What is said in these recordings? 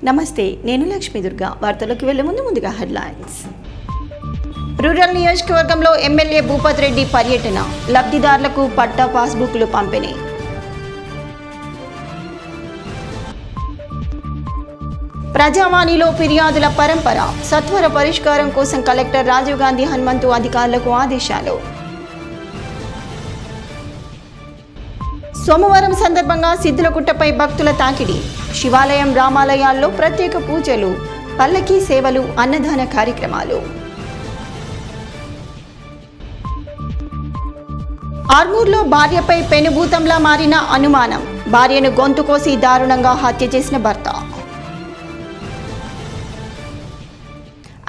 నమస్తే, నేను లక్ష్మీ దుర్గా. వార్తలకు వెళ్లే ముందుగా హెడ్లైన్స్. రూరల్ నియోజకవర్గంలో ఎమ్మెల్యే భూపత్ రెడ్డి పర్యటన, లబ్ధిదారులకు పట్టా పాస్బుక్లు పంపిణీ. ప్రజావాణిలో ఫిర్యాదుల పరంపర, సత్వర పరిష్కారం కోసం కలెక్టర్ రాజీవ్ గాంధీ హనుమంతు అధికారులకు ఆదేశాలు. సోమవారం సందర్భంగా సిద్ధులగుట్టపై భక్తుల తాకిడి, శివాలయం రామాలయాల్లో ప్రత్యేక పూజలు, పల్లకీ సేవలు, అన్నదాన కార్యక్రమాలు. ఆర్మూర్లో భార్యపై పెనుభూతంలా మారిన అనుమానం, భార్యను గొంతు కోసి దారుణంగా హత్య చేసిన భర్త.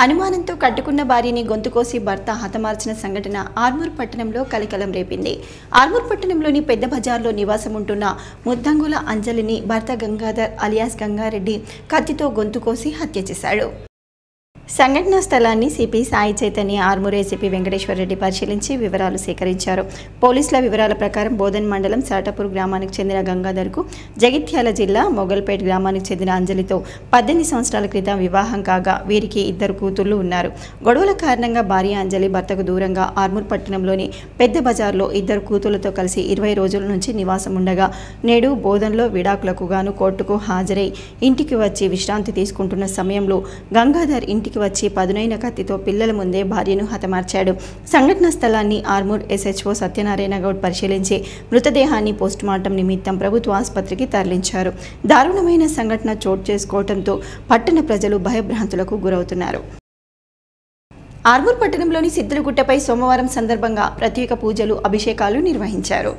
అనుమానంతో కట్టుకున్న భార్యని గొంతుకోసి భర్త హతమార్చిన సంఘటన ఆర్మూర్ పట్టణంలో కలకలం రేపింది. ఆర్మూర్ పట్టణంలోని పెద్ద బజార్లో నివాసం ఉంటున్న ముద్దంగుల అంజలిని భర్త గంగాధర్ అలియాస్ గంగారెడ్డి కత్తితో గొంతుకోసి హత్య చేశాడు. సంఘటనా స్థలాన్ని సిపి సాయి చైతన్య, ఆర్మూర్ ఏసీపీ వెంకటేశ్వర రెడ్డి పరిశీలించి వివరాలు సేకరించారు. పోలీసుల వివరాల ప్రకారం బోధన్ మండలం సాటాపూర్ గ్రామానికి చెందిన గంగాధర్కు జగిత్యాల జిల్లా మొగల్పేట్ గ్రామానికి చెందిన అంజలితో 18 సంవత్సరాల క్రితం వివాహం కాగా వీరికి 2 కూతుళ్లు ఉన్నారు. గొడవల కారణంగా భార్య అంజలి భర్తకు దూరంగా ఆర్మూర్ పట్టణంలోని పెద్ద బజార్లో 2 కూతుళ్లతో కలిసి 20 రోజుల నుంచి నివాసం ఉండగా నేడు బోధన్లో విడాకులకు గాను కోర్టుకు హాజరై ఇంటికి వచ్చి విశ్రాంతి తీసుకుంటున్న సమయంలో గంగాధర్ ఇంటికి వచ్చి పదునైన కత్తితో పిల్లల ముందే భార్యను హతమార్చాడు. సంఘటనా స్థలాన్ని ఆర్మూర్ ఎస్హెచ్ఓ సత్యనారాయణ గౌడ్ పరిశీలించి మృతదేహాన్ని పోస్టుమార్టం నిమిత్తం ప్రభుత్వ ఆసుపత్రికి తరలించారు. దారుణమైన సంఘటన చోటు చేసుకోవడంతో పట్టణ ప్రజలు భయభ్రాంతులకు గురవుతున్నారు. ఆర్మూర్ పట్టణంలోని సిద్ధులగుట్టపై సోమవారం సందర్భంగా ప్రత్యేక పూజలు, అభిషేకాలు నిర్వహించారు.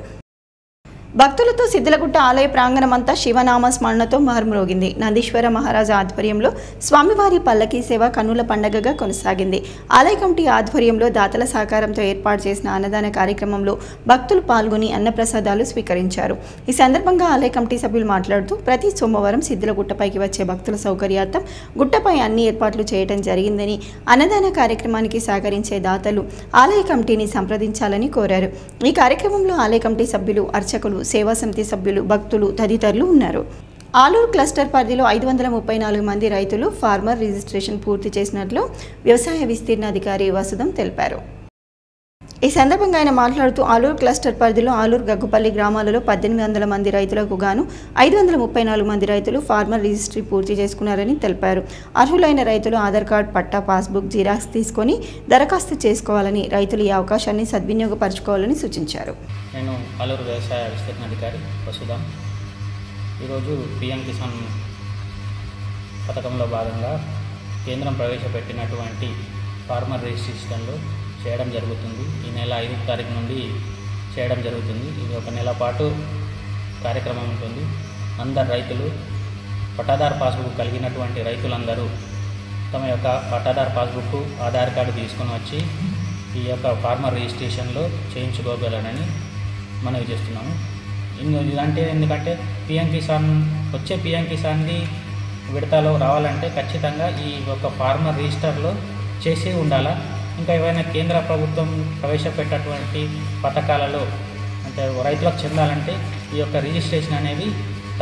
భక్తులతో సిద్ధులగుట్ట ఆలయ ప్రాంగణమంతా శివనామ స్మరణతో మార్మోగింది. నందీశ్వర మహారాజా ఆధ్వర్యంలో స్వామివారి పల్లకీ సేవ కన్నుల పండగగా కొనసాగింది. ఆలయ కమిటీ ఆధ్వర్యంలో దాతల సహకారంతో ఏర్పాటు చేసిన అన్నదాన కార్యక్రమంలో భక్తులు పాల్గొని అన్నప్రసాదాలు స్వీకరించారు. ఈ సందర్భంగా ఆలయ కమిటీ సభ్యులు మాట్లాడుతూ ప్రతి సోమవారం సిద్ధులగుట్టపైకి వచ్చే భక్తుల సౌకర్యార్థం గుట్టపై అన్ని ఏర్పాట్లు చేయడం జరిగిందని, అన్నదాన కార్యక్రమానికి సహకరించే దాతలు ఆలయ కమిటీని సంప్రదించాలని కోరారు. ఈ కార్యక్రమంలో ఆలయ కమిటీ సభ్యులు, అర్చకులు, సేవా సమితి సభ్యులు, భక్తులు తదితరులు ఉన్నారు. ఆలూరు క్లస్టర్ పరిధిలో 534 మంది రైతులు ఫార్మర్ రిజిస్ట్రేషన్ పూర్తి చేసినట్లు వ్యవసాయ విస్తీర్ణ అధికారి వసుదం తెలిపారు. ఈ సందర్భంగా ఆయన మాట్లాడుతూ ఆలూరు క్లస్టర్ పరిధిలో ఆలూరు, గగ్గుపల్లి గ్రామాలలో 1800 మంది రైతులకు గాను 534 మంది రైతులు ఫార్మర్ రిజిస్ట్రీ పూర్తి చేసుకున్నారని తెలిపారు. అర్హులైన రైతులు ఆధార్ కార్డు, పట్టా, పాస్బుక్ జిరాక్స్ తీసుకొని దరఖాస్తు చేసుకోవాలని, రైతులు ఈ అవకాశాన్ని సద్వినియోగపరచుకోవాలని సూచించారు. నేను ఆలూరు వ్యవసాయ విస్తీర్ణ అధికారి వసుదాం. ఈరోజు పిఎం కిసాన్ పథకంలో భాగంగా కేంద్రం ప్రవేశపెట్టినటువంటి ఫార్మర్ రిజిస్ట్రేషన్లో చేయడం జరుగుతుంది. ఈ నెల 5వ తారీఖు నుండి చేయడం జరుగుతుంది. ఇది 1 నెల పాటు కార్యక్రమం ఉంటుంది. అందరు రైతులు పట్టాదారు పాస్బుక్ కలిగినటువంటి రైతులందరూ తమ యొక్క పట్టాదారు పాస్బుక్, ఆధార్ కార్డు తీసుకొని వచ్చి ఈ యొక్క ఫార్మర్ రిజిస్ట్రేషన్లో చేయించుకోగలరని మనవి చేస్తున్నాము. ఇదంటే ఎందుకంటే వచ్చే పిఎం కిసాన్ది విడతలో రావాలంటే ఖచ్చితంగా ఈ యొక్క ఫార్మర్ రిజిస్టర్లో చేసి ఉండాలా. ఇంకా ఏవైనా కేంద్ర ప్రభుత్వం ప్రవేశపెట్టేటువంటి పథకాలలో అంటే రైతులకు చెందాలంటే ఈ యొక్క రిజిస్ట్రేషన్ అనేది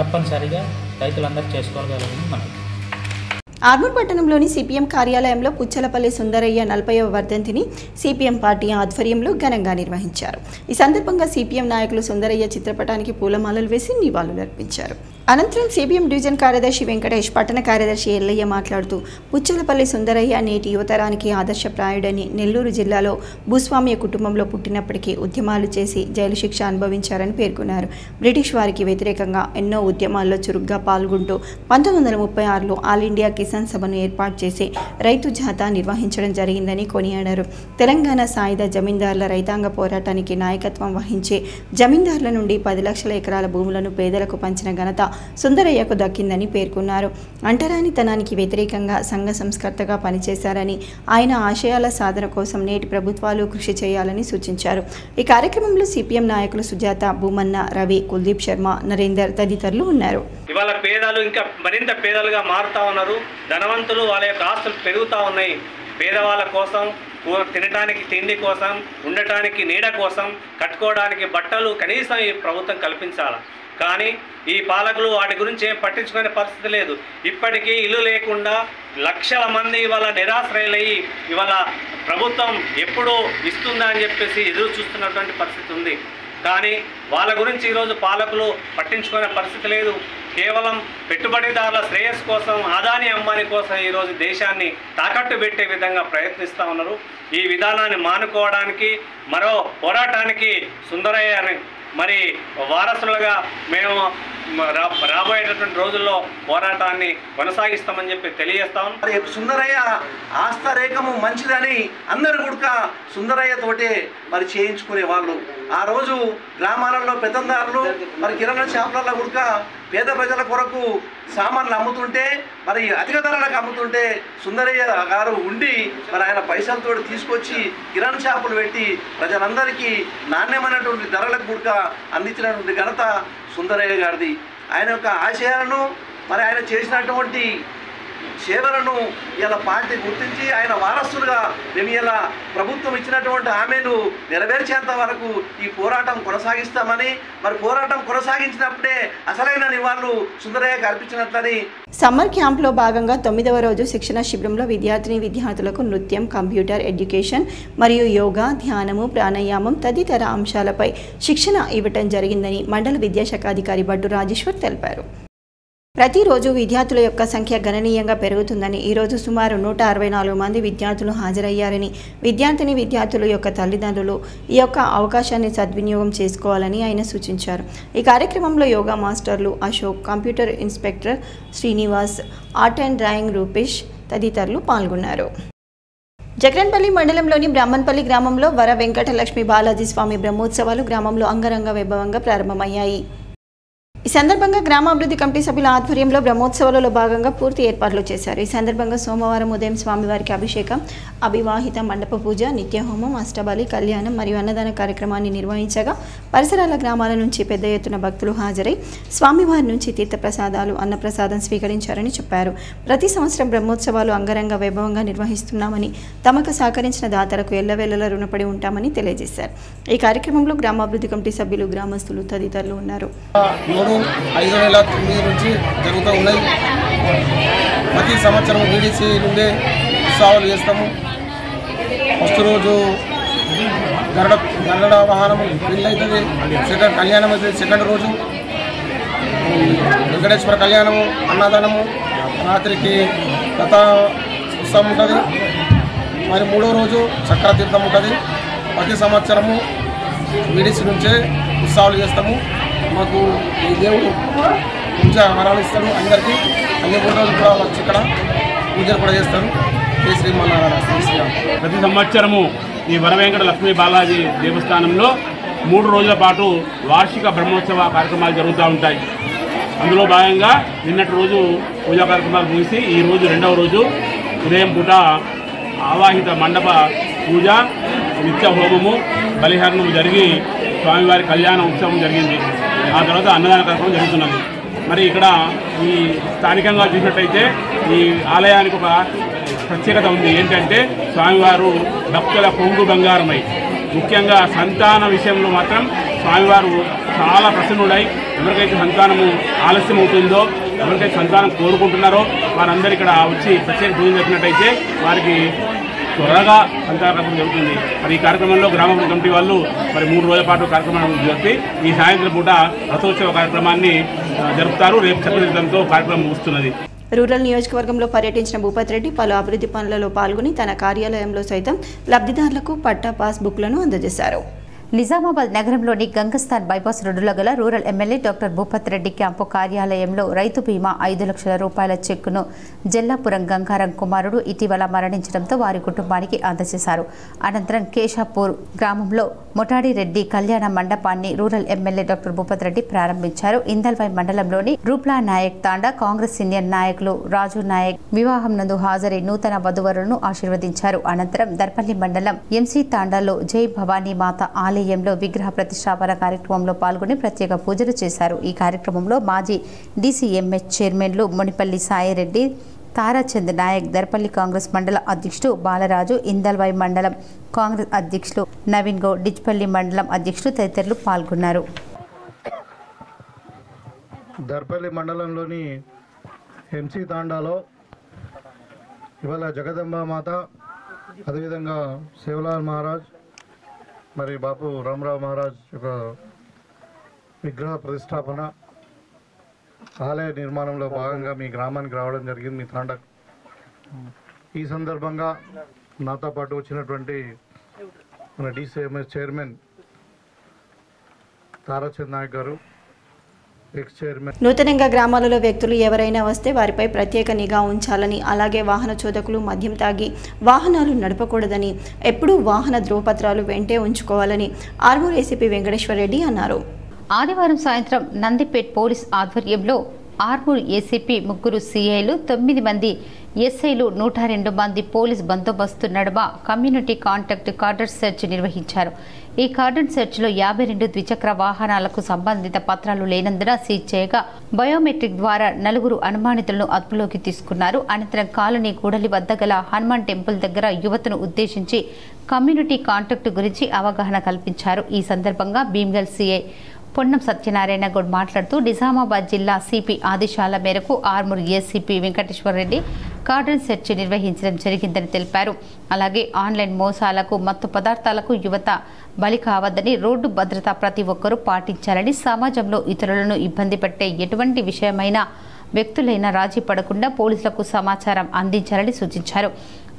తప్పనిసరిగా రైతులందరూ చేసుకోగలరని మనకి. ఆర్మూర్ పట్టణంలోని సిపిఎం కార్యాలయంలో పుచ్చలపల్లి సుందరయ్య 40వ వర్ధంతిని సిపిఎం పార్టీ ఆధ్వర్యంలో ఘనంగా నిర్వహించారు. ఈ సందర్భంగా సిపిఎం నాయకులు సుందరయ్య చిత్రపటానికి పూలమాలలు వేసి నివాళులర్పించారు. అనంతరం సిపిఎం డివిజన్ కార్యదర్శి వెంకటేష్, పట్టణ కార్యదర్శి ఎల్లయ్య మాట్లాడుతూ పుచ్చలపల్లి సుందరయ్య నేటి యువతరానికి ఆదర్శప్రాయుడని, నెల్లూరు జిల్లాలో భూస్వామ్య కుటుంబంలో పుట్టినప్పటికీ ఉద్యమాలు చేసి జైలు శిక్ష అనుభవించారని పేర్కొన్నారు. బ్రిటిష్ వారికి వ్యతిరేకంగా ఎన్నో ఉద్యమాల్లో చురుగ్గా పాల్గొంటూ 1936లో ఆల్ ఇండియా కిసాన్ సభను ఏర్పాటు చేసి రైతు జాథా నిర్వహించడం జరిగిందని కొనియాడారు. తెలంగాణ సాయుధ జమీందారుల రైతాంగ పోరాటానికి నాయకత్వం వహించే జమీందారుల నుండి 10 లక్షల ఎకరాల భూములను పేదలకు పంచిన ఘనత సుందరయ్యకు దక్కిందని పేర్కొన్నారు. అంటరానితనానికి వ్యతిరేకంగా సంఘ సంస్కర్తగా పనిచేశారని, ఆయన ఆశయాల సాధన కోసం నేటి ప్రభుత్వాలు కృషి చేయాలని సూచించారు. ఈ కార్యక్రమంలో సిపిఎం నాయకులు సుజాత, భూమన్న, రవి, కుల్దీప్ శర్మ, నరేందర్ తదితరులు ఉన్నారు. ఇవాళ పేదలు ఇంకా మరింత పేదలుగా మారుతా ఉన్నారు. ధనవంతులు వాళ్ళ యొక్క ఆస్తులు పెరుగుతూ ఉన్నాయి. పేదవాళ్ళ కోసం తినడానికి తిండి కోసం, ఉండటానికి నీడ కోసం, కట్టుకోవడానికి బట్టలు కనీసం ఈ ప్రభుత్వం కల్పించాలి. కానీ ఈ పాలకులు వాటి గురించి ఏం పట్టించుకునే పరిస్థితి లేదు. ఇప్పటికీ ఇల్లు లేకుండా లక్షల మంది ఇవాళ నిరాశ్రయులయ్యి ఇవాళ ప్రభుత్వం ఎప్పుడూ ఇస్తుందా అని చెప్పేసి ఎదురు చూస్తున్నటువంటి పరిస్థితి ఉంది. కానీ వాళ్ళ గురించి ఈరోజు పాలకులు పట్టించుకునే పరిస్థితి లేదు. కేవలం పెట్టుబడిదారుల శ్రేయస్సు కోసం, అదానీ అంబానీ కోసం ఈరోజు దేశాన్ని తాకట్టు పెట్టే విధంగా ప్రయత్నిస్తూ ఉన్నారు. ఈ విధానాన్ని మానుకోవడానికి మరో పోరాటానికి సుందరయ్య మరి వారసులుగా మేము రాబోయేటటువంటి రోజుల్లో పోరాటాన్ని కొనసాగిస్తామని చెప్పి తెలియజేస్తాం. సుందరయ్య ఆస్థారేఖము మంచిదని అందరు కూడా సుందరయ్య తోటే మరి చేయించుకునే వాళ్ళు. ఆ రోజు గ్రామాలలో పెద్దందారులు మరి కిరాణా షాపులలో కూడా పేద ప్రజల కొరకు సామాన్లు అమ్ముతుంటే, మరి అధిక ధరలకు అమ్ముతుంటే సుందరయ్య గారు ఉండి మరి ఆయన పైసలతో తీసుకొచ్చి కిరాణా షాపులు పెట్టి ప్రజలందరికీ నాణ్యమైనటువంటి ధరలకు కూడా అందించినటువంటి ఘనత సుందరయ్య గారిది. ఆయన యొక్క ఆశయాలను మరి ఆయన చేసినటువంటి సేవలను ఇలా పార్టీ గుర్తించి ఆయన వారసులుగా మేము ఇలా ప్రభుత్వం ఇచ్చినటువంటి హామీలు నెరవేర్చేంత వరకు ఈ పోరాటం కొనసాగిస్తామని, మరి పోరాటం కొనసాగించినప్పుడే అసలైన నివాళులు సుందరయ్యకు అర్పించినట్లని. సమ్మర్ క్యాంప్లో భాగంగా 9వ రోజు శిక్షణ శిబిరంలో విద్యార్థులకు నృత్యం, కంప్యూటర్ ఎడ్యుకేషన్ మరియు యోగా, ధ్యానము, ప్రాణాయామం తదితర అంశాలపై శిక్షణ ఇవ్వటం జరిగిందని మండల విద్యాశాఖ అధికారి బట్టు రాజేశ్వర్ తెలిపారు. ప్రతిరోజు విద్యార్థుల యొక్క సంఖ్య గణనీయంగా పెరుగుతుందని, ఈరోజు సుమారు 164 మంది విద్యార్థులు హాజరయ్యారని, విద్యార్థుల యొక్క తల్లిదండ్రులు ఈ యొక్క అవకాశాన్ని సద్వినియోగం చేసుకోవాలని ఆయన సూచించారు. ఈ కార్యక్రమంలో యోగా మాస్టర్లు Ashok, computer inspector Srinivas, art and drawing Rupesh తదితరులు పాల్గొన్నారు. జగన్పల్లి మండలంలోని బ్రాహ్మణపల్లి గ్రామంలో వర వెంకట లక్ష్మీ బాలాజీ స్వామి బ్రహ్మోత్సవాలు గ్రామంలో అంగరంగ వైభవంగా ప్రారంభమయ్యాయి. ఈ సందర్భంగా గ్రామాభివృద్ధి కమిటీ సభ్యుల ఆధ్వర్యంలో బ్రహ్మోత్సవాలలో భాగంగా పూర్తి ఏర్పాట్లు చేశారు. ఈ సందర్భంగా సోమవారం ఉదయం స్వామివారికి అభిషేకం, అభివాహిత మండప పూజ, నిత్యహోమం, అష్టబలి, కళ్యాణం మరియు అన్నదాన కార్యక్రమాన్ని నిర్వహించగా పరిసరాల గ్రామాల నుంచి పెద్ద ఎత్తున భక్తులు హాజరై స్వామివారి నుంచి తీర్థప్రసాదాలు, అన్నప్రసాదం స్వీకరించారని చెప్పారు. ప్రతి సంవత్సరం బ్రహ్మోత్సవాలు అంగరంగ వైభవంగా నిర్వహిస్తున్నామని, తమకు సహకరించిన దాతలకు ఎల్లవేళలా రుణపడి ఉంటామని తెలియజేశారు. ఈ కార్యక్రమంలో గ్రామాభివృద్ధి కమిటీ సభ్యులు, గ్రామస్తులు తదితరులు ఉన్నారు. 5 నెలల 9 నుంచి జరుగుతూ ఉన్నాయి. ప్రతి సంవత్సరం వీడీసీ నుండే ఉత్సవాలు చేస్తాము. ఫస్ట్ రోజు గరుడ వాహనం పెళ్ళి అవుతుంది, కళ్యాణం అవుతుంది. సెకండ్ రోజు వెంకటేశ్వర కళ్యాణము, అన్నదానము, రాత్రికి గత ఉత్సవం ఉంటుంది. మరి 3వ రోజు చక్ర తీర్థం ఉంటుంది. ప్రతి సంవత్సరము వీడీసీ నుంచే ఉత్సవాలు చేస్తాము. మాకు ఈ దేవుడు పూజ వరాలు ఇస్తాడు అందరికీ. అన్ని 3 రోజులు కూడా వచ్చి ఇక్కడ పూజలు కూడా చేస్తారు. ప్రతి సంవత్సరము ఈ వరవెంకట లక్ష్మీ బాలాజీ దేవస్థానంలో 3 రోజుల పాటు వార్షిక బ్రహ్మోత్సవ కార్యక్రమాలు జరుగుతూ ఉంటాయి. అందులో భాగంగా నిన్నటి రోజు పూజా కార్యక్రమాలు ముగిసి ఈ రోజు 2వ రోజు ఉదయం పూట ఆవాహిత మండప పూజ, నిత్య హోమము, బలిహరణము జరిగి స్వామివారి కళ్యాణ ఉత్సవం జరిగింది. ఆ తర్వాత అన్నదాన కార్యక్రమం జరుగుతున్నది. మరి ఇక్కడ ఈ స్థానికంగా చూసినట్టయితే ఈ ఆలయానికి ఒక ప్రత్యేకత ఉంది. ఏంటంటే స్వామివారు భక్తుల కొంగు బంగారమై, ముఖ్యంగా సంతాన విషయంలో మాత్రం స్వామివారు చాలా ప్రసన్నుడై, ఎవరికైతే సంతానము ఆలస్యం అవుతుందో, ఎవరికైతే సంతానం కోరుకుంటున్నారో వారందరూ ఇక్కడ వచ్చి ప్రత్యేక పూజలు జరిపినట్టయితే వారికి త్వరగా సంతానం జరుగుతుంది. మరి ఈ కార్యక్రమంలో గ్రామాభివృద్ధి కమిటీ వాళ్ళు మరి 3 రోజుల పాటు కార్యక్రమం జరిపి ఈ సాయంత్రం పూట రథోత్సవ కార్యక్రమాన్ని జరుపుతారు. రేపు చక్రతీర్థంతో కార్యక్రమం ముగుస్తున్నది. రూరల్ నియోజకవర్గంలో పర్యటించిన భూపత్ రెడ్డి పలు అభివృద్ధి పనులలో పాల్గొని తన కార్యాలయంలో సైతం లబ్ధిదారులకు పట్టా పాస్ బుక్లను అందజేశారు. నిజామాబాద్ నగరంలోని గంగస్థాన్ బైపాస్ రోడ్డులో గల rural MLA doctor Bhupath Reddy camp కార్యాలయంలో రైతు బీమా 5 లక్షల రూపాయల చెక్కును జల్లాపురం గంగారం కుమారుడు ఇటీవల మరణించడంతో వారి కుటుంబానికి అందజేశారు. అనంతరం కేశాపూర్ గ్రామంలో మొటాడి రెడ్డి కళ్యాణ మండపాన్ని rural MLA doctor Bhupath Reddy ప్రారంభించారు. ఇందల్వై మండలంలోని రూప్లా నాయక్ తాండా కాంగ్రెస్ సీనియర్ నాయకులు రాజు నాయక్ వివాహం నందు హాజరై నూతన వధువరులను ఆశీర్వదించారు. అనంతరం దర్పల్లి మండలం ఎంసీ తాండాలో జై భవానీ మాత ఆలయంలో విగ్రహ ప్రతిష్టాపన కార్యక్రమంలో పాల్గొని ప్రత్యేక పూజలు చేశారు. ఈ కార్యక్రమంలో మాజీ డీసీఎంహెచ్ చైర్మన్లు మునిపల్లి సాయిరెడ్డి, తారాచంద్ నాయక్, దర్పల్లి కాంగ్రెస్ మండల అధ్యక్షుడు బాలరాజు, ఇందల్వై మండలం కాంగ్రెస్ అధ్యక్షులు నవీన్ గౌడ్, డిచ్పల్లి మండలం అధ్యక్షులు తదితరులు పాల్గొన్నారు. దర్పల్లి మండలంలోని ఎంసీ తాండాలో ఇవాళ జగదంబ మాత, అదేవిధంగా సేవలాల్ మహారాజ్ మరి బాపు రామరావు మహారాజ్ యొక్క విగ్రహ ప్రతిష్టాపన ఆలయ నిర్మాణంలో భాగంగా మీ గ్రామానికి రావడం జరిగింది, మీ తాండా. ఈ సందర్భంగా నాతో పాటు వచ్చినటువంటి మన DCMS చైర్మన్ తారాచంద్ నాయక్ గారు, ఎక్స్ చైర్మన్. నూతనంగా గ్రామాలలో వ్యక్తులు ఎవరైనా వస్తే వారిపై ప్రత్యేక నిఘా ఉంచాలని, అలాగే వాహన చోదకులు మద్యం తాగి వాహనాలు నడపకూడదని, ఎప్పుడూ వాహన ధ్రువపత్రాలు వెంటే ఉంచుకోవాలని ఆర్మూర్ ఏసీపీ వెంకటేశ్వర రెడ్డి అన్నారు. ఆదివారం సాయంత్రం నందిపేట్ పోలీస్ ఆధ్వర్యంలో ఆర్మూర్ ఏసీపీ 3 CIలు 9 మంది ఎస్ఐలు 102 మంది పోలీస్ బందోబస్తు నడుమ కమ్యూనిటీ కాంటాక్ట్ కార్డన్ సెర్చ్ నిర్వహించారు. ఈ కార్డన్ సెర్చ్లో 52 ద్విచక్ర వాహనాలకు సంబంధిత పత్రాలు లేనందున సీజ్ చేయగా బయోమెట్రిక్ ద్వారా 4 అనుమానితులను అదుపులోకి తీసుకున్నారు. అనంతరం కాలనీ కూడలి వద్ద గల హనుమాన్ టెంపుల్ దగ్గర యువతను ఉద్దేశించి కమ్యూనిటీ కాంటాక్ట్ గురించి అవగాహన కల్పించారు. ఈ సందర్భంగా భీమ్గల్ CI పొన్నం సత్యనారాయణ గౌడ్ మాట్లాడుతూ నిజామాబాద్ జిల్లా సిపి ఆదేశాల మేరకు Armoor ACP Venkateswara Reddy cordon search నిర్వహించడం జరిగిందని తెలిపారు. అలాగే ఆన్లైన్ మోసాలకు, మత్తు పదార్థాలకు యువత బలి కావద్దని, రోడ్డు భద్రత ప్రతి ఒక్కరూ పాటించాలని, సమాజంలో ఇతరులను ఇబ్బంది పెట్టే ఎటువంటి విషయమైనా వ్యక్తులైనా రాజీ పడకుండా పోలీసులకు సమాచారం అందించాలని సూచించారు.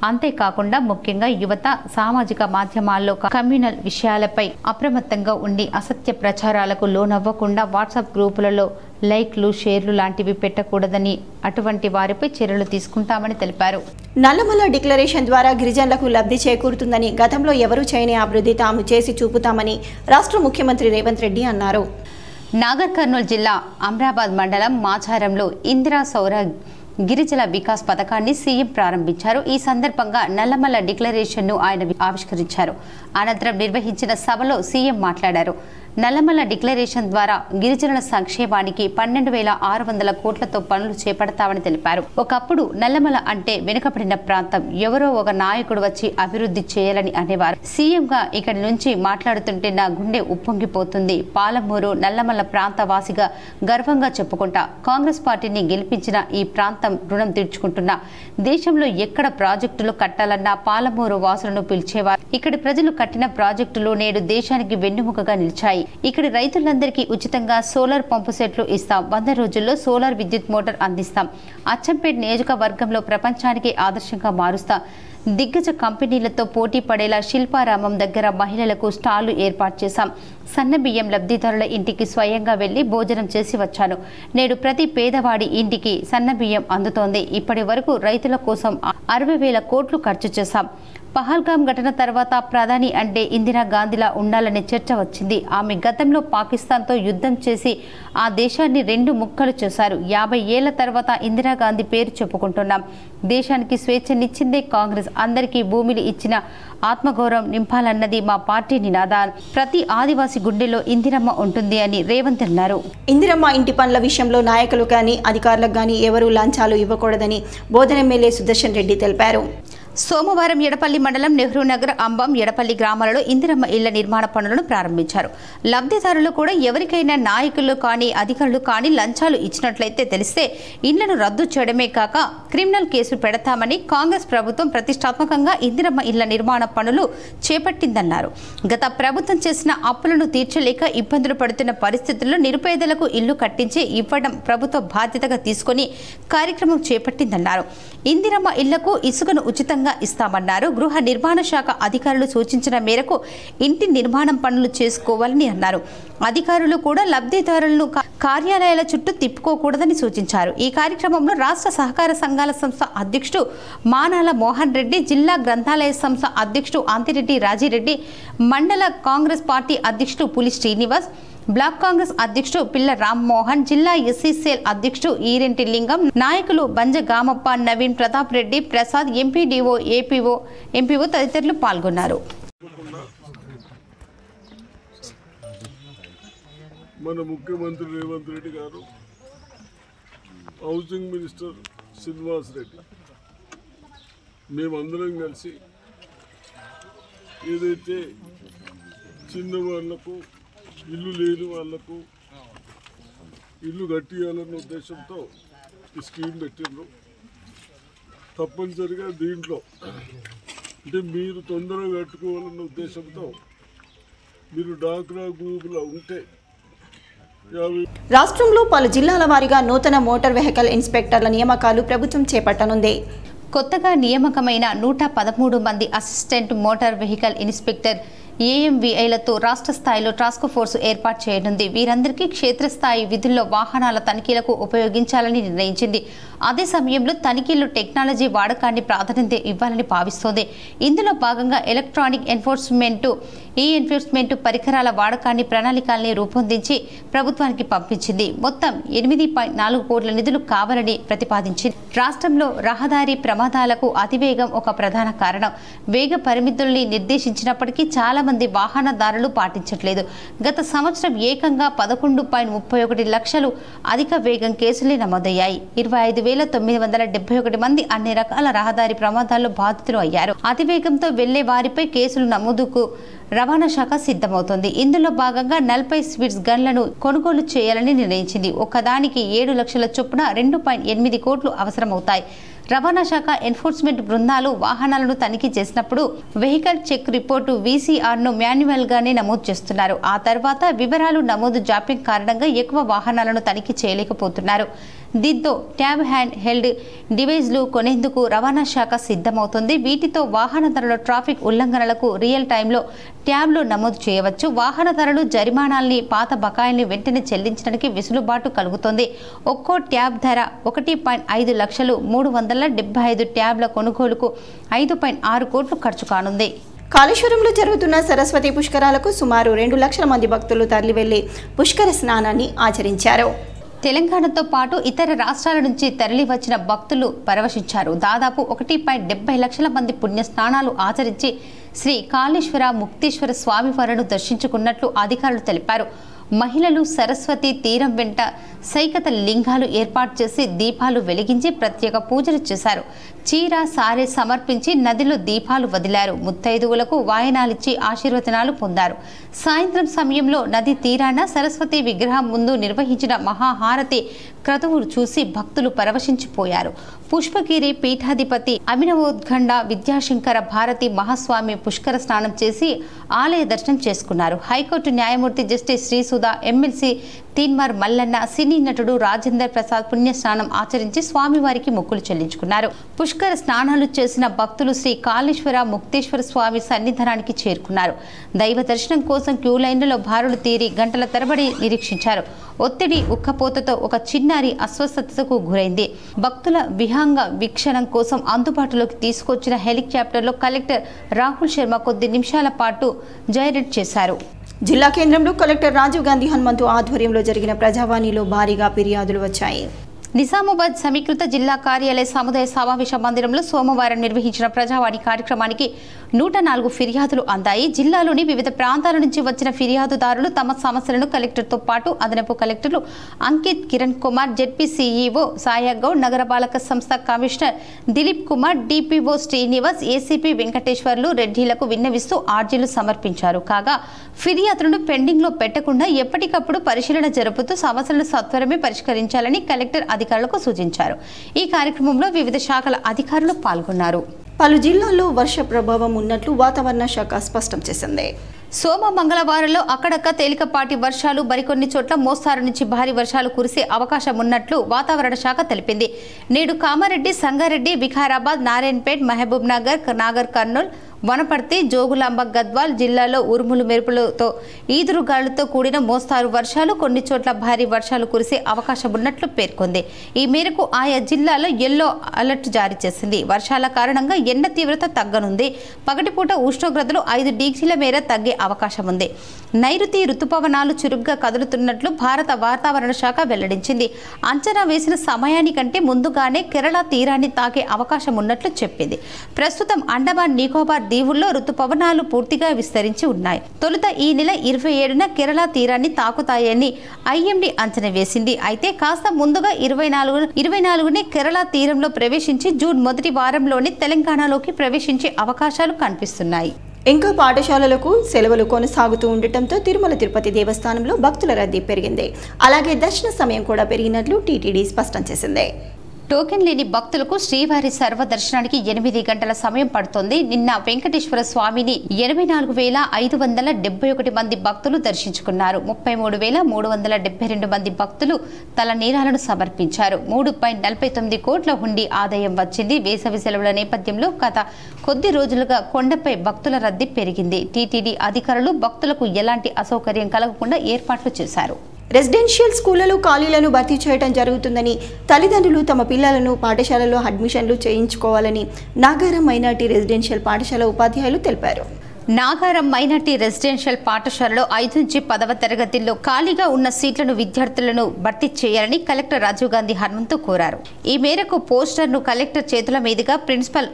అంతేకాకుండా ముఖ్యంగా యువత సామాజిక మాధ్యమాల్లో కమ్యూనల్ విషయాలపై అప్రమత్తంగా ఉండి అసత్య ప్రచారాలకు లోనవ్వకుండా వాట్సాప్ గ్రూపులలో లైక్లు, షేర్లు లాంటివి పెట్టకూడదని, అటువంటి వారిపై చర్యలు తీసుకుంటామని తెలిపారు. నల్లమల డిక్లరేషన్ ద్వారా గిరిజనులకు లబ్ధి చేకూరుతుందని, గతంలో ఎవరూ చేయని అభివృద్ధి తాము చేసి చూపుతామని రాష్ట్ర ముఖ్యమంత్రి రేవంత్ రెడ్డి అన్నారు. నాగర్ కర్నూలు జిల్లా అమ్రాబాద్ మండలం మాచారంలో ఇందిరా సౌర గిరిజన వికాస్ పథకాన్ని సీఎం ప్రారంభించారు. ఈ సందర్భంగా నల్లమల డిక్లరేషన్ను ఆయన ఆవిష్కరించారు. అనంతరం నిర్వహించిన సభలో సీఎం మాట్లాడారు. నల్లమల డిక్లరేషన్ ద్వారా గిరిజనుల సంక్షేమానికి 12,600 కోట్లతో పనులు చేపడతామని తెలిపారు. ఒకప్పుడు నల్లమల అంటే వెనుకబడిన ప్రాంతం, ఎవరో ఒక నాయకుడు వచ్చి అభివృద్ధి చేయాలని అనేవారు. సీఎంగా ఇక్కడి నుంచి మాట్లాడుతుంటే నా గుండె ఉప్పొంగిపోతుంది. పాలమూరు నల్లమల ప్రాంత వాసిగా గర్వంగా చెప్పుకుంటా. కాంగ్రెస్ పార్టీని గెలిపించిన ఈ ప్రాంతం రుణం తీర్చుకుంటున్నా. దేశంలో ఎక్కడ ప్రాజెక్టులు కట్టాలన్నా పాలమూరు వాసులను పిలిచేవారు. ఇక్కడి ప్రజలు కట్టిన ప్రాజెక్టులు నేడు దేశానికి వెన్నుముకగా నిలిచాయి. ఇక్కడి రైతులందరికీ ఉచితంగా సోలార్ పంపు సెట్లు ఇస్తాం. 100 రోజుల్లో సోలార్ విద్యుత్ మోటార్ అందిస్తాం. అచ్చంపేట్ నియోజకవర్గంలో ప్రపంచానికి ఆదర్శంగా మారుస్తాం. దిగ్గజ కంపెనీలతో పోటీ పడేలా శిల్పారామం దగ్గర మహిళలకు స్టాళ్లు ఏర్పాటు చేశాం. సన్నబియ్యం లబ్ధిదారుల ఇంటికి స్వయంగా వెళ్లి భోజనం చేసి వచ్చాను. నేడు ప్రతి పేదవాడి ఇంటికి సన్నబియ్యం అందుతోంది. ఇప్పటి వరకు రైతుల కోసం 60,000 కోట్లు ఖర్చు చేశాం. పహల్గాం ఘటన తర్వాత ప్రధాని అంటే ఇందిరాగాంధీలా ఉండాలనే చర్చ వచ్చింది. ఆమె గతంలో పాకిస్తాన్తో యుద్ధం చేసి ఆ దేశాన్ని 2 ముక్కలు చేశారు. 50 ఏళ్ల తర్వాత ఇందిరాగాంధీ పేరు చెప్పుకుంటున్నాం. దేశానికి స్వేచ్ఛనిచ్చిందే కాంగ్రెస్. అందరికీ భూమిని ఇచ్చిన ఆత్మగౌరవం నింపాలన్నది మా పార్టీ నినాదం. ప్రతి ఆదివాసి గుండెలో ఇందిరమ్మ ఉంటుంది అని రేవంత్ అన్నారు. ఇందిరమ్మ ఇంటి పనుల విషయంలో నాయకులు కానీ అధికారులకు కానీ ఎవరూ లంచాలు ఇవ్వకూడదని బోధన ఎమ్మెల్యే సుదర్శన్ రెడ్డి తెలిపారు. సోమవారం ఎడపల్లి మండలం నెహ్రూ నగర్, అంబం, ఎడపల్లి గ్రామాలలో ఇందిరమ్మ ఇళ్ల నిర్మాణ పనులను ప్రారంభించారు. లబ్ధిదారులు కూడా ఎవరికైనా నాయకులు కానీ అధికారులు కానీ లంచాలు ఇచ్చినట్లయితే తెలిస్తే ఇళ్లను రద్దు చేయడమే కాక క్రిమినల్ కేసులు పెడతామని కాంగ్రెస్ ప్రభుత్వం ప్రతిష్టాత్మకంగా ఇందిరమ్మ ఇళ్ల నిర్మాణ పనులు చేపట్టిందన్నారు. గత ప్రభుత్వం చేసిన అప్పులను తీర్చలేక ఇబ్బందులు పడుతున్న పరిస్థితుల్లో నిరుపేదలకు ఇల్లు కట్టించి ఇవ్వడం ప్రభుత్వ బాధ్యతగా తీసుకుని కార్యక్రమం చేపట్టిందన్నారు. ఇందిరమ్మ ఇళ్లకు ఇసుకను ఉచితంగా ఇస్తామన్నారు. గృహ నిర్మాణ శాఖ అధికారులు సూచించిన మేరకు ఇంటి నిర్మాణం పనులు చేసుకోవాలని అన్నారు. అధికారులు కూడా లబ్ధిదారులను కార్యాలయాల చుట్టూ తిప్పుకోకూడదని సూచించారు. ఈ కార్యక్రమంలో రాష్ట్ర సహకార సంఘాల సంస్థ అధ్యక్షుడు మానాల మోహన్ రెడ్డి, జిల్లా గ్రంథాలయ సంస్థ అధ్యక్షుడు అంతిరెడ్డి రాజిరెడ్డి, మండల కాంగ్రెస్ పార్టీ అధ్యక్షుడు పులి శ్రీనివాస్, బ్లాక్ కాంగ్రెస్ అధ్యక్షుడు పిల్ల రామ్మోహన్, జిల్లా ఎస్సీ సెల్ అధ్యక్షుడు ఈరెంటి లింగం, నాయకులు బంజ గామప్ప, నవీన్, ప్రతాప్ రెడ్డి, ప్రసాద్, ఎంపీడీఓ, ఎంపీఓ తదితరులు పాల్గొన్నారు. మన ముఖ్యమంత్రి రేవంత్ రెడ్డి గారు, హౌసింగ్ మినిస్టర్ శ్రీనివాస్ రెడ్డి, మేమందరం కలిసి ఏదైతే చిన్న వాళ్లకు, ఇల్లు లేని వాళ్లకు ఇల్లు కట్టియాలన్న ఉద్దేశంతో ఈ స్కీమ్ పెట్టిండ్రు. తప్పనిసరిగా దీంట్లో అంటే మీరు తొందరగా కట్టుకోవాలన్న ఉద్దేశంతో మీరు డాక్రా గ్రూపులో ఉంటే రాష్ట్రంలో పలు జిల్లాల వారీగా నూతన మోటార్ వెహికల్ ఇన్స్పెక్టర్ల నియామకాలు ప్రభుత్వం చేపట్టనుంది. కొత్తగా నియామకమైన 113 మంది అసిస్టెంట్ మోటార్ వెహికల్ ఇన్స్పెక్టర్ ఏఎంవీఐలతో రాష్ట్ర స్థాయిలో టాస్క్ ఫోర్స్ ఏర్పాటు చేయనుంది. వీరందరికీ క్షేత్రస్థాయి విధుల్లో వాహనాల తనిఖీలకు ఉపయోగించాలని నిర్ణయించింది. అదే సమయంలో తనిఖీల్లో టెక్నాలజీ వాడకాన్ని ప్రాధాన్యత ఇవ్వాలని భావిస్తోంది. ఇందులో భాగంగా ఎలక్ట్రానిక్ ఎన్ఫోర్స్మెంట్ పరికరాల వాడకాన్ని ప్రణాళికల్ని రూపొందించి ప్రభుత్వానికి పంపించింది. మొత్తం 8.4 కోట్ల నిధులు కావాలని ప్రతిపాదించింది. రాష్ట్రంలో రహదారి ప్రమాదాలకు అతివేగం ఒక ప్రధాన కారణం. వేగ పరిమితుల్ని నిర్దేశించినప్పటికీ చాలా మంది వాహనదారులు పాటించట్లేదు. గత సంవత్సరం ఏకంగా 11.31 లక్షలు అధిక వేగం కేసులే నమోదయ్యాయి. 25,971 మంది అన్ని రకాల రహదారి ప్రమాదాల్లో బాధితులు అయ్యారు. అతివేగంతో వెళ్లే వారిపై కేసులు నమోదుకు రవాణా శాఖ సిద్ధమవుతోంది. ఇందులో భాగంగా 40 స్పీడ్స్ గన్లను కొనుగోలు చేయాలని నిర్ణయించింది. ఒక్కదానికి 7 లక్షల చొప్పున 2.8 కోట్లు అవసరమవుతాయి. రవాణా శాఖ ఎన్ఫోర్స్మెంట్ బృందాలు వాహనాలను తనిఖీ చేసినప్పుడు వెహికల్ చెక్ రిపోర్టు VCRను మాన్యువల్ గానే నమోదు చేస్తున్నారు. ఆ తర్వాత వివరాలు నమోదు జాప్యం కారణంగా ఎక్కువ వాహనాలను తనిఖీ చేయలేకపోతున్నారు. దీంతో ట్యాబ్ హ్యాండ్ హెల్డ్ డివైజ్లు కొనేందుకు రవాణా శాఖ సిద్ధమవుతుంది. వీటితో వాహనదారుల ట్రాఫిక్ ఉల్లంఘనలకు రియల్ టైంలో ట్యాబ్లో నమోదు చేయవచ్చు. వాహనదారులు జరిమానాల్ని పాత బకాయిల్ని వెంటనే చెల్లించడానికి వెసులుబాటు కలుగుతుంది. ఒక్కో ట్యాబ్ ధర 1.5 లక్షలు. 375 ట్యాబ్ల కొనుగోలుకు 5.6 కోట్లు ఖర్చు కానుంది. కాళేశ్వరంలో జరుగుతున్న సరస్వతి పుష్కరాలకు సుమారు 2 లక్షల మంది భక్తులు తరలివెళ్లి పుష్కర స్నానాన్ని ఆచరించారు. తెలంగాణతో పాటు ఇతర రాష్ట్రాల నుంచి తరలి వచ్చిన భక్తులు పరవశించారు. దాదాపు 1.70 లక్షల మంది పుణ్య స్నానాలు ఆచరించి శ్రీ కాళేశ్వర ముక్తేశ్వర స్వామివారిని దర్శించుకున్నట్లు అధికారులు తెలిపారు. మహిళలు సరస్వతి తీరం వెంట సైకత లింగాలు ఏర్పాటు చేసి దీపాలు వెలిగించి ప్రత్యేక పూజలు చేశారు. చీర సారె సమర్పించి నదిలో దీపాలు వదిలారు. ముత్తైదువులకు వాయనాలిచ్చి ఆశీర్వచనాలు పొందారు. సాయంత్రం సమయంలో నది తీరాన సరస్వతి విగ్రహం ముందు నిర్వహించిన మహాహారతి క్రతువులు చూసి భక్తులు పరవశించిపోయారు. పుష్పగిరి పీఠాధిపతి అభినవోద్గండ విద్యాశంకర భారతి మహాస్వామి పుష్కర స్నానం చేసి ఆలయ దర్శనం చేసుకున్నారు. హైకోర్టు న్యాయమూర్తి జస్టిస్ శ్రీసుధా, ఎమ్మెల్సీ తీన్మార్ మల్లన్న, సినీ నటుడు రాజేందర్ ప్రసాద్ పుణ్యస్నానం ఆచరించి స్వామివారికి మొక్కులు చెల్లించుకున్నారు. పుష్కర స్నానాలు చేసిన భక్తులు శ్రీ కాళేశ్వర ముక్తేశ్వర స్వామి సన్నిధానానికి చేరుకున్నారు. దైవ దర్శనం కోసం క్యూ లైన్లలో బారులు తీరి గంటల తరబడి నిరీక్షించారు. ఒత్తిడి ఉక్కపోతతో ఒక చిన్నారి అస్వస్థతకు గురైంది. భక్తుల విహంగ వీక్షణం కోసం అందుబాటులోకి తీసుకొచ్చిన హెలికాప్టర్లో కలెక్టర్ రాహుల్ శర్మ కొద్ది నిమిషాల పాటు జైరెడ్ చేశారు. జిల్లా కేంద్రంలో కలెక్టర్ రాజీవ్ గాంధీ హనుమంతు ఆధ్వర్యంలో జరిగిన ప్రజావాణిలో భారీగా ఫిర్యాదులు వచ్చాయి. నిజామాబాద్ సమీకృత జిల్లా కార్యాలయ సముదాయ సమావేశ మందిరంలో సోమవారం నిర్వహించిన ప్రజావాణి కార్యక్రమానికి 104 ఫిర్యాదులు అందాయి. జిల్లాలోని వివిధ ప్రాంతాల నుంచి వచ్చిన ఫిర్యాదుదారులు తమ సమస్యలను కలెక్టర్తో పాటు అదనపు కలెక్టర్లు అంకిత్ కిరణ్ కుమార్, జెడ్పీ సీఈఓ సాయగౌడ్, నగరపాలక సంస్థ commissioner Dilip Kumar, DPO Srinivas, ACP Venkateswarlu రెడ్డిలకు విన్నవిస్తూ ఆర్జీలు సమర్పించారు. కాగా ఫిర్యాదులను పెండింగ్లో పెట్టకుండా ఎప్పటికప్పుడు పరిశీలన జరుపుతూ సమస్యలను సత్వరమే పరిష్కరించాలని కలెక్టర్ అధికారులకు సూచించారు. ఈ కార్యక్రమంలో వివిధ శాఖల అధికారులు పాల్గొన్నారు. పలు జిల్లాల్లో వర్ష ప్రభావం ఉన్నట్లు వాతావరణ శాఖ స్పష్టం చేసింది. సోమ మంగళవారంలో అక్కడక్క తేలికపాటి వర్షాలు, మరికొన్ని చోట్ల మోస్తారు నుంచి భారీ వర్షాలు కురిసే అవకాశం ఉన్నట్లు వాతావరణ శాఖ తెలిపింది. నేడు కామారెడ్డి, సంగారెడ్డి, వికారాబాద్, నారాయణపేట్, మహబూబ్ నగర్, నాగర్ కర్నూల్, వనపర్తి, జోగులాంబ, గద్వాల్ జిల్లాలో ఉరుములు మెరుపులతో ఈదురుగాలులతో కూడిన మోస్తారు వర్షాలు, కొన్ని చోట్ల భారీ వర్షాలు కురిసే అవకాశం ఉన్నట్లు పేర్కొంది. ఈ మేరకు ఆయా జిల్లాలో ఎల్లో అలర్ట్ జారీ చేసింది. వర్షాల కారణంగా ఎండ తీవ్రత తగ్గనుంది. పగటిపూట ఉష్ణోగ్రతలు 5 డిగ్రీల మేర తగ్గే అవకాశం ఉంది. నైరుతి రుతుపవనాలు చురుగ్గా కదులుతున్నట్లు భారత వాతావరణ శాఖ వెల్లడించింది. అంచనా వేసిన సమయానికంటే ముందుగానే కేరళ తీరాన్ని తాకే అవకాశం ఉన్నట్లు చెప్పింది. ప్రస్తుతం అండమాన్ నికోబార్ దీవుల్లో రుతుపవనాలు పూర్తిగా విస్తరించి ఉన్నాయి. తొలుత ఈ నెల 27న కేరళ తీరాన్ని తాకుతాయని ఐఎండీ అంచనా వేసింది. అయితే కాస్త ముందుగా 24నే కేరళ తీరంలో ప్రవేశించి జూన్ మొదటి వారంలోనే తెలంగాణలోకి ప్రవేశించే అవకాశాలు కనిపిస్తున్నాయి. ఇంకా పాఠశాలలకు సెలవులు కొనసాగుతూ ఉండటంతో తిరుమల తిరుపతి దేవస్థానంలో భక్తుల రద్దీ పెరిగింది. అలాగే దర్శన సమయం కూడా పెరిగినట్లు టీటీడీ స్పష్టం చేసింది. టోకెన్ లేని భక్తులకు శ్రీవారి సర్వదర్శనానికి 8 గంటల సమయం పడుతోంది. నిన్న వెంకటేశ్వర స్వామిని 84,571 మంది భక్తులు దర్శించుకున్నారు. 33,372 మంది భక్తులు తల నీరాలను సమర్పించారు. 3.49 కోట్ల హుండీ ఆదాయం వచ్చింది. వేసవి సెలవుల నేపథ్యంలో గత కొద్ది రోజులుగా కొండపై భక్తుల రద్దీ పెరిగింది. టీటీడీ అధికారులు భక్తులకు ఎలాంటి అసౌకర్యం కలగకుండా ఏర్పాట్లు చేశారు. రెసిడెన్షియల్ స్కూళ్లలో ఖాళీలను భర్తీ చేయడం జరుగుతుందని, తల్లిదండ్రులు తమ పిల్లలను పాఠశాలలో అడ్మిషన్లు చేయించుకోవాలని నాగారం మైనార్టీ రెసిడెన్షియల్ పాఠశాల ఉపాధ్యాయులు తెలిపారు. నాగారం మైనార్టీ రెసిడెన్షియల్ పాఠశాలలో 5 నుంచి 10వ తరగతిలో ఖాళీగా ఉన్న సీట్లను విద్యార్థులను భర్తీ చేయాలని కలెక్టర్ రాజీవ్ గాంధీ హనుమంతు కోరారు. ఈ మేరకు పోస్టర్ను కలెక్టర్ చేతుల మీదుగా ప్రిన్సిపల్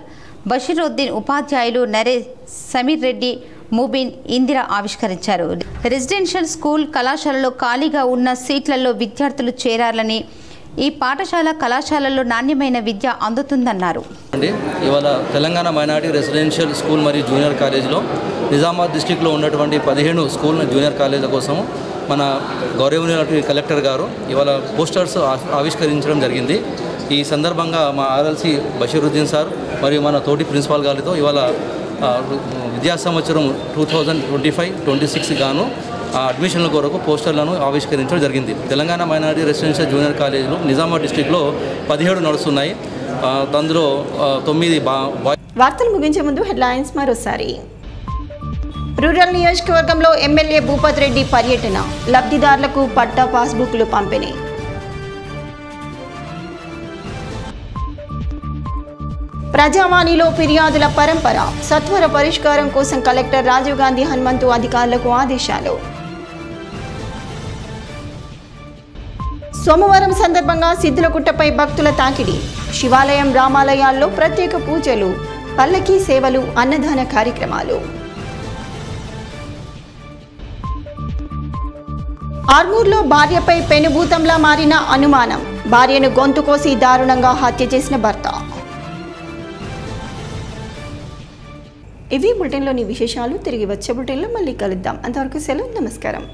బషీరుద్దీన్, ఉపాధ్యాయులు నరేష్, సమీర్ రెడ్డి, ముబీన్, ఇందిర ఆవిష్కరించారు. రెసిడెన్షియల్ స్కూల్ కళాశాలలో ఖాళీగా ఉన్న సీట్లలో విద్యార్థులు చేరాలని, ఈ పాఠశాల కళాశాలల్లో నాణ్యమైన విద్య అందుతుందన్నారు. ఇవాళ తెలంగాణ మైనారిటీ రెసిడెన్షియల్ స్కూల్ మరియు జూనియర్ కాలేజీలో నిజామాబాద్ డిస్టిక్లో ఉన్నటువంటి 15 స్కూల్ జూనియర్ కాలేజీల కోసం మన గౌరవనీయుల కలెక్టర్ గారు ఇవాళ పోస్టర్స్ ఆవిష్కరించడం జరిగింది. ఈ సందర్భంగా మా ఆర్ఎల్సి బషీరుద్దీన్ సార్ మరియు మన తోటి ప్రిన్సిపాల్ గారితో ఇవాళ విద్యా సంవత్సరం 2025-26 గాను అడ్మిషన్ల కొరకు పోస్టర్లను ఆవిష్కరించడం జరిగింది. తెలంగాణ మైనారిటీ రెసిడెన్షియల్ జూనియర్ కాలేజీలు నిజామాబాద్ డిస్టిక్లో 17 నడుస్తున్నాయి. అందులో 9 వార్తలు ముగించే ముందు హెడ్లైన్స్ మరోసారి. రూరల్ నియోజకవర్గంలో ఎమ్మెల్యే భూపత్ రెడ్డి పర్యటన, లబ్ధిదారులకు పట్టా పాస్బుక్లు పంపిణీ. ప్రజావాణిలో ఫిర్యాదుల పరంపర, సత్వర పరిష్కారం కోసం కలెక్టర్ రాజీవ్ గాంధీ హనుమంతు అధికారులకు ఆదేశాలు. సోమవారం సందర్భంగా సిద్ధులగుట్టపై భక్తుల తాకిడి, శివాలయం, రామాలయాల్లో ప్రత్యేక పూజలు, పల్లకీ సేవలు, అన్నదాన కార్యక్రమాలు. ఆర్మూర్లో భార్యపై పెనుభూతంలా మారిన అనుమానం, భార్యను గొంతు కోసి దారుణంగా హత్య చేసిన భర్త. ఇవి బులెటిన్లోని విశేషాలు. తిరిగి వచ్చే బులెటిన్లో మళ్ళీ కలుద్దాం. అంతవరకు సెలవు, నమస్కారం.